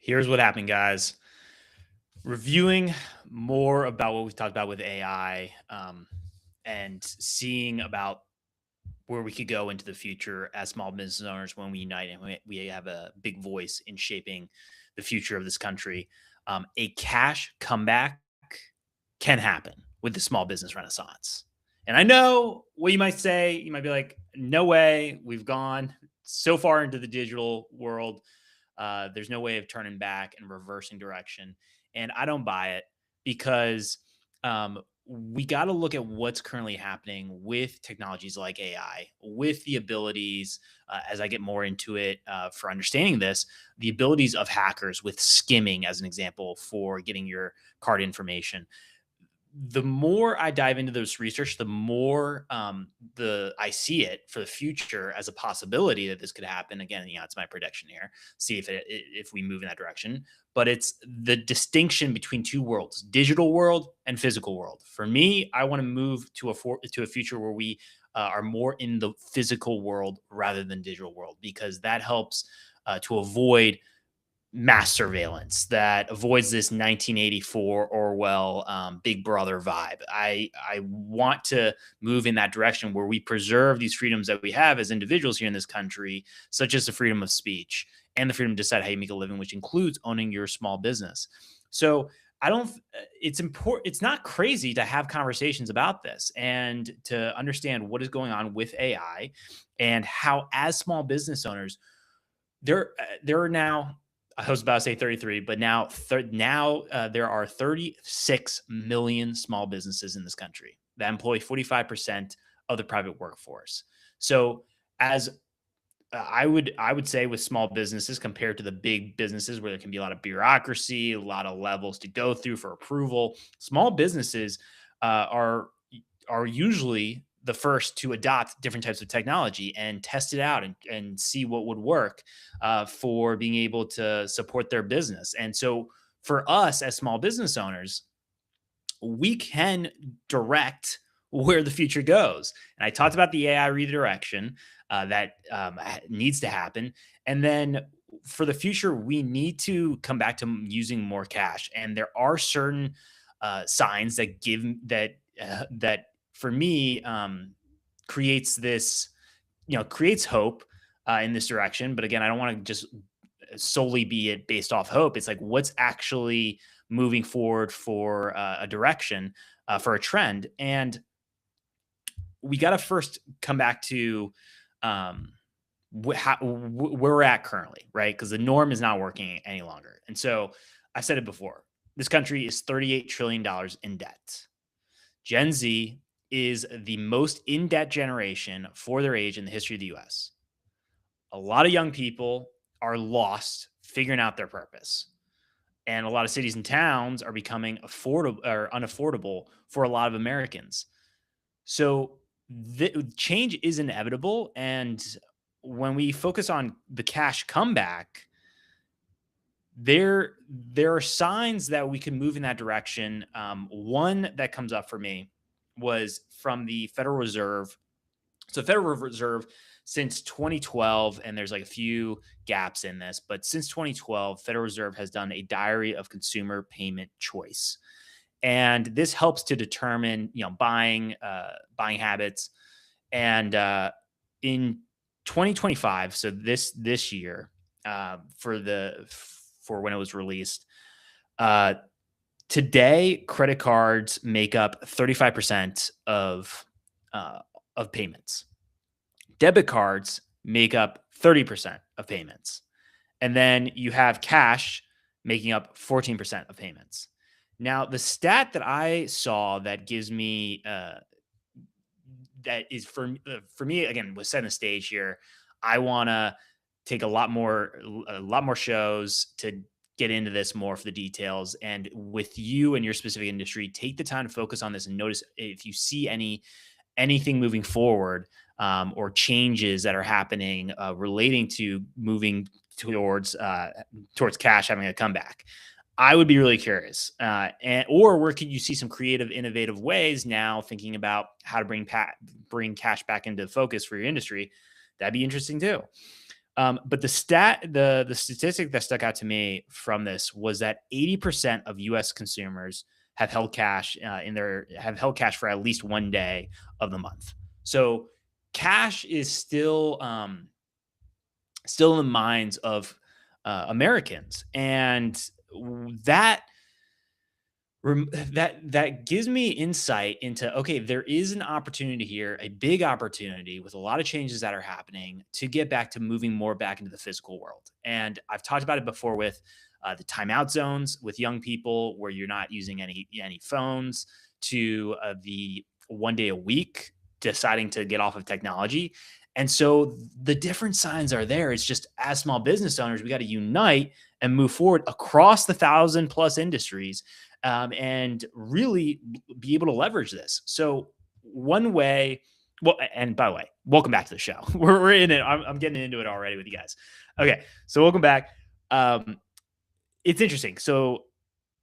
Here's what happened, guys. Reviewing more about what we've talked about with AI, and seeing about where we could go into the future as small business owners when we unite and we have a big voice in shaping the future of this country. A cash comeback can happen with the small business renaissance. And I know what you might say. You might be like, no way. We've gone so far into the digital world. There's no way of turning back and reversing direction. And I don't buy it because we got to look at what's currently happening with technologies like AI, with the abilities, as I get more into it for understanding this, the abilities of hackers with skimming, as an example, for getting your card information. The more I dive into this research, the more the I see it for the future as a possibility that this could happen. Again, it's my prediction here. See if we move in that direction. But it's the distinction between two worlds: digital world and physical world. For me, I want to move to a future where we are more in the physical world rather than digital world, because that helps to avoid mass surveillance, that avoids this 1984 Orwell Big Brother vibe. I want to move in that direction where we preserve these freedoms that we have as individuals here in this country, such as the freedom of speech and the freedom to decide how you make a living, which includes owning your small business. So I don't. It's important. It's not crazy to have conversations about this and to understand what is going on with AI and how, as small business owners, there are now, I was about to say 33, but now there are 36 million small businesses in this country that employ 45% of the private workforce. So as I would say, with small businesses compared to the big businesses where there can be a lot of bureaucracy, a lot of levels to go through for approval, small businesses are usually the first to adopt different types of technology and test it out and see what would work for being able to support their business. And so for us as small business owners, we can direct where the future goes. And I talked about the AI redirection that needs to happen. And then for the future, we need to come back to using more cash. And there are certain signs that give that for me creates this, creates hope in this direction. But again, I don't want to just solely be it based off hope. It's like, what's actually moving forward for a direction, for a trend. And we got to first come back to where we're at currently, right? Because the norm is not working any longer. And so I said it before, this country is $38 trillion in debt. Gen Z is the most in debt generation for their age in the history of the US. A lot of young people are lost figuring out their purpose. And a lot of cities and towns are becoming affordable or unaffordable for a lot of Americans. So the change is inevitable. And when we focus on the cash comeback, there are signs that we can move in that direction. One that comes up for me was from the Federal Reserve. So Federal Reserve since 2012, and there's like a few gaps in this, but since 2012, Federal Reserve has done a diary of consumer payment choice. And this helps to determine, buying habits. And in 2025, so this year, for when it was released, today credit cards make up 35% of payments. Debit cards make up 30% of payments. And then you have cash making up 14% of payments. Now, the stat that I saw that gives me that is for me, again, was setting the stage here. I want to take a lot more shows to get into this more for the details. And with you and your specific industry, take the time to focus on this and notice if you see anything moving forward, or changes that are happening relating to moving towards cash having a comeback. I would be really curious. Or where could you see some creative, innovative ways now thinking about how to bring cash back into focus for your industry? That'd be interesting too. But the statistic that stuck out to me from this was that 80% of U.S. consumers have held cash for at least one day of the month. So cash is still in the minds of Americans, and that that gives me insight into, okay, there is an opportunity here, a big opportunity with a lot of changes that are happening to get back to moving more back into the physical world. And I've talked about it before with the timeout zones with young people, where you're not using any phones, to the one day a week deciding to get off of technology. And so the different signs are there. It's just, as small business owners, we got to unite and move forward across the 1,000+ industries, and really be able to leverage this. So one way, well, and by the way, welcome back to the show. We're in it. I'm getting into it already with you guys. Okay, so welcome back. It's interesting. So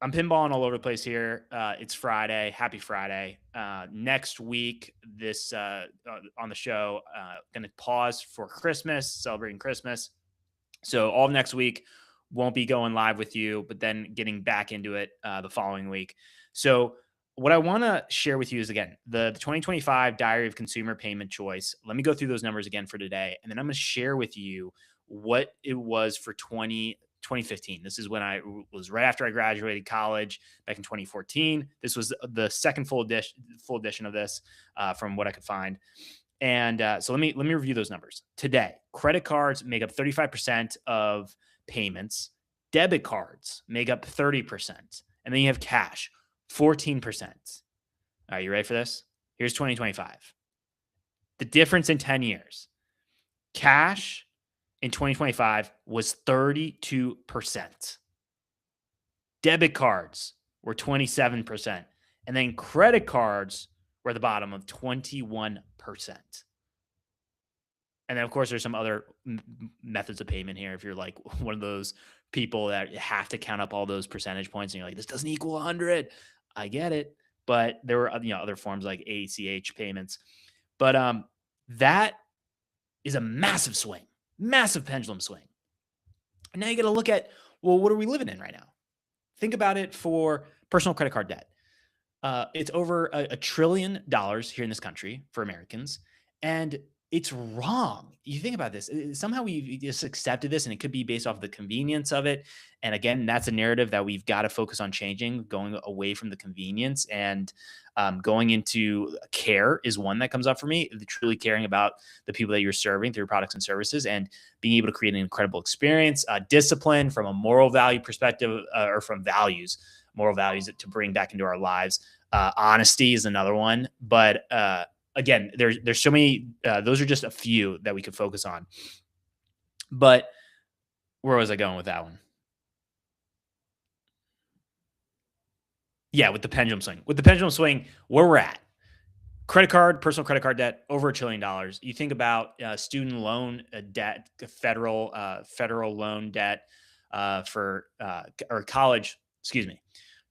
I'm pinballing all over the place here. It's Friday. Happy Friday. Next week, this on the show, going to pause for Christmas, celebrating Christmas. So all of next week won't be going live with you, but then getting back into it the following week. So what I want to share with you is, again, the 2025 Diary of Consumer Payment Choice. Let me go through those numbers again for today, and then I'm going to share with you what it was for 2015. This is when I was right after I graduated college back in 2014. This was the second full edition of this, from what I could find. And so let me review those numbers. Today, credit cards make up 35% of payments. Debit cards make up 30%. And then you have cash, 14%. Are you ready for this? Here's 2025. The difference in 10 years. Cash in 2025 was 32%. Debit cards were 27%. And then credit cards were at the bottom of 21%. And then, of course, there's some other methods of payment here. If you're like one of those people that have to count up all those percentage points and you're like, this doesn't equal 100. I get it. But there were other forms like ACH payments. But that is a massive swing, massive pendulum swing. And now you got to look at, well, what are we living in right now? Think about it for personal credit card debt. It's over $1 trillion here in this country for Americans. And it's wrong. You think about this. Somehow we just accepted this, and it could be based off the convenience of it. And again, that's a narrative that we've got to focus on changing, going away from the convenience and going into care is one that comes up for me. Truly caring about the people that you're serving through your products and services, and being able to create an incredible experience. Discipline from a moral value perspective, or from moral values to bring back into our lives. Honesty is another one. But again, there's so many. Those are just a few that we could focus on. But where was I going with that one? Yeah, with the pendulum swing. With the pendulum swing, where we're at. Personal credit card debt, over $1 trillion. You think about student loan debt, federal loan debt for college. Excuse me,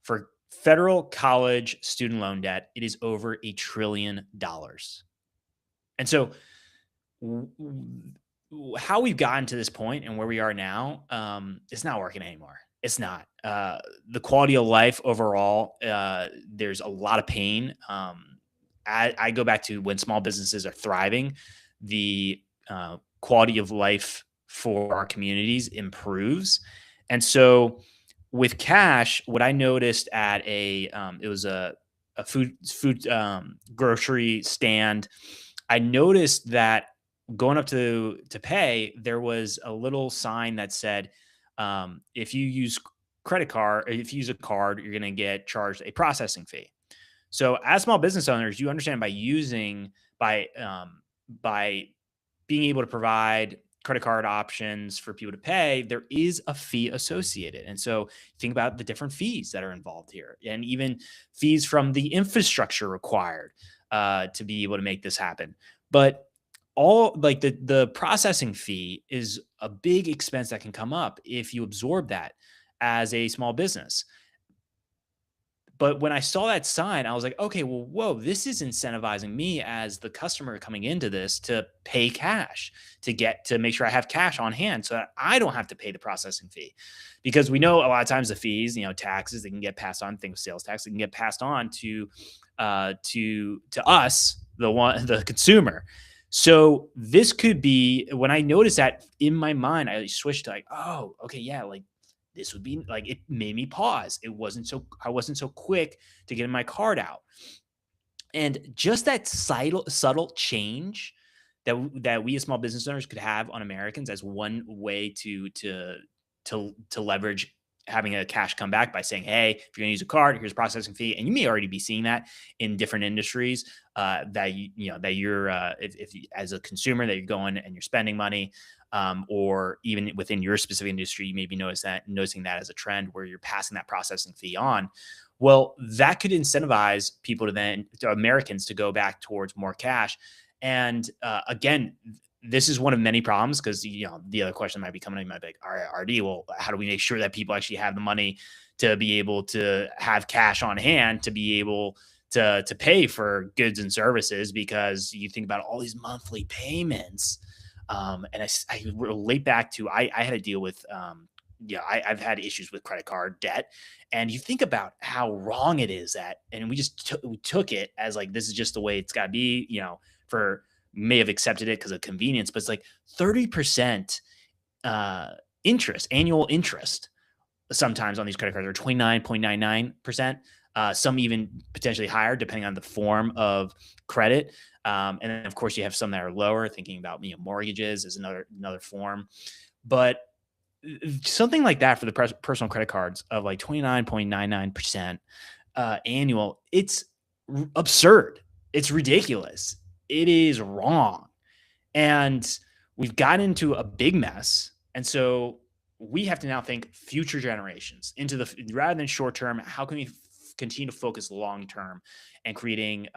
for federal college student loan debt, it is over $1 trillion. And so, how we've gotten to this point and where we are now, it's not working anymore. It's not. The quality of life overall, there's a lot of pain. I go back to when small businesses are thriving, the quality of life for our communities improves. And so with cash, what I noticed at it was a food grocery stand, I noticed that going up to pay, there was a little sign that said, if you use if you use a card, you're going to get charged a processing fee. So as small business owners, you understand by being able to provide credit card options for people to pay, there is a fee associated. And so think about the different fees that are involved here, and even fees from the infrastructure required to be able to make this happen. But all like the processing fee is a big expense that can come up if you absorb that as a small business. But when I saw that sign, I was like, okay, well, whoa, this is incentivizing me as the customer coming into this to pay cash, to make sure I have cash on hand so that I don't have to pay the processing fee. Because we know a lot of times the fees, taxes, they can get passed on, things sales tax, they can get passed on to us, the consumer. So this could be when I noticed that in my mind, I switched to like, oh, okay, yeah, like this would be like, it made me pause. I wasn't so quick to get my card out. And just that subtle change that we as small business owners could have on Americans as one way to leverage having a cash come back by saying, hey, if you're going to use a card, here's a processing fee. And you may already be seeing that in different industries, that that you're if as a consumer that you're going and you're spending money, or even within your specific industry, you may be noticing that as a trend where you're passing that processing fee on. Well, that could incentivize people to Americans to go back towards more cash. And again, this is one of many problems because the other question might be coming in, might be like, all right, RD, well, how do we make sure that people actually have the money to be able to have cash on hand to be able to pay for goods and services? Because you think about all these monthly payments, and I relate back to I had to deal with I've had issues with credit card debt, and you think about how wrong it is that, and we took it as like this is just the way it's got to be, for may have accepted it because of convenience, but it's like 30% uh, interest, annual interest, sometimes on these credit cards are 29.99%. Some even potentially higher, depending on the form of credit. And then, of course, you have some that are lower. Thinking about mortgages is another form, but something like that for the personal credit cards of like 29.99% annual. It's absurd. It's ridiculous. It is wrong. And we've gotten into a big mess. And so we have to now think future generations into rather than short term, how can we continue to focus long term and creating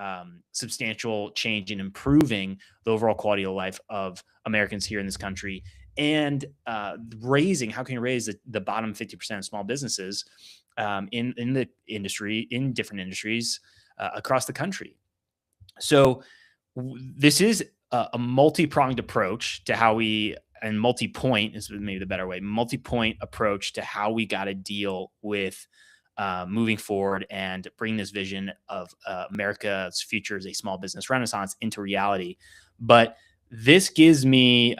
substantial change and improving the overall quality of life of Americans here in this country, and how can you raise the bottom 50% of small businesses in the industry, in different industries across the country. So this is a multi-pronged approach to how we, and multi-point is maybe the better way, multi-point approach to how we got to deal with moving forward and bring this vision of America's future as a small business renaissance into reality. But this gives me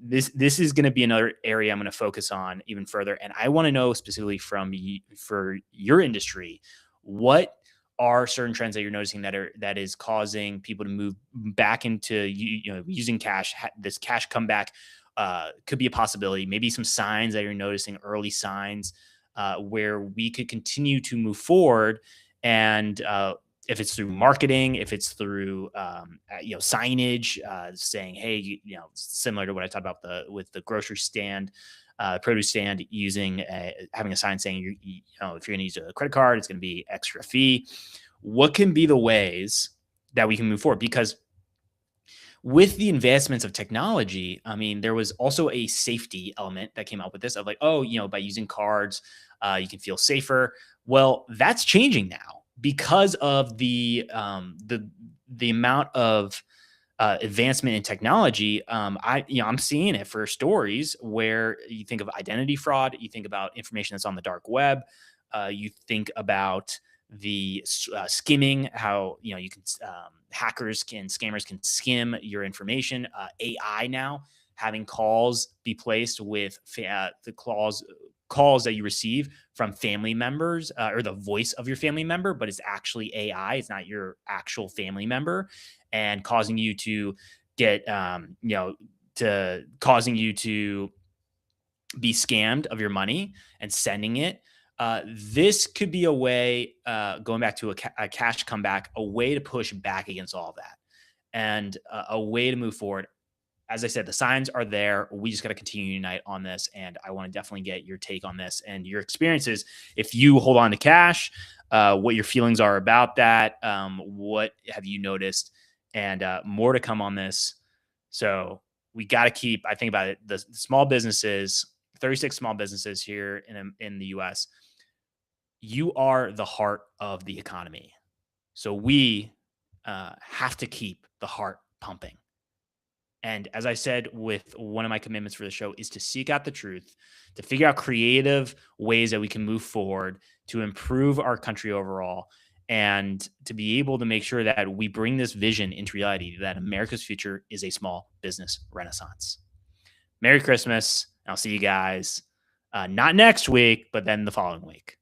this is going to be another area I'm going to focus on even further. And I want to know specifically for your industry, what are certain trends that you're noticing that is causing people to move back into using cash? This cash comeback could be a possibility. Maybe some signs that you're noticing, early signs where we could continue to move forward. And if it's through marketing, if it's through signage, saying, hey, similar to what I talked about with the grocery stand, produce stand, having a sign saying, if you're going to use a credit card, it's going to be extra fee. What can be the ways that we can move forward? Because with the advancements of technology, I mean, there was also a safety element that came out with this of like, by using cards, you can feel safer. Well, that's changing now because of the amount of advancement in technology. I'm seeing it for stories where you think of identity fraud, you think about information that's on the dark web, you think about the skimming, how you can scammers can skim your information. AI now having calls be placed with the calls that you receive from family members, or the voice of your family member, but it's actually AI. It's not your actual family member, and causing you to get causing you to be scammed of your money and sending it. This could be a way, going back to a cash comeback, a way to push back against all of that, and a way to move forward. As I said, the signs are there. We just got to continue to unite on this. And I want to definitely get your take on this and your experiences. If you hold on to cash, what your feelings are about that. What have you noticed? And more to come on this. So we got to keep, I think about it, the small businesses, 36 small businesses here in the US. You are the heart of the economy. So we have to keep the heart pumping. And as I said, with one of my commitments for the show is to seek out the truth, to figure out creative ways that we can move forward to improve our country overall, and to be able to make sure that we bring this vision into reality that America's future is a small business renaissance. Merry Christmas. I'll see you guys not next week, but then the following week.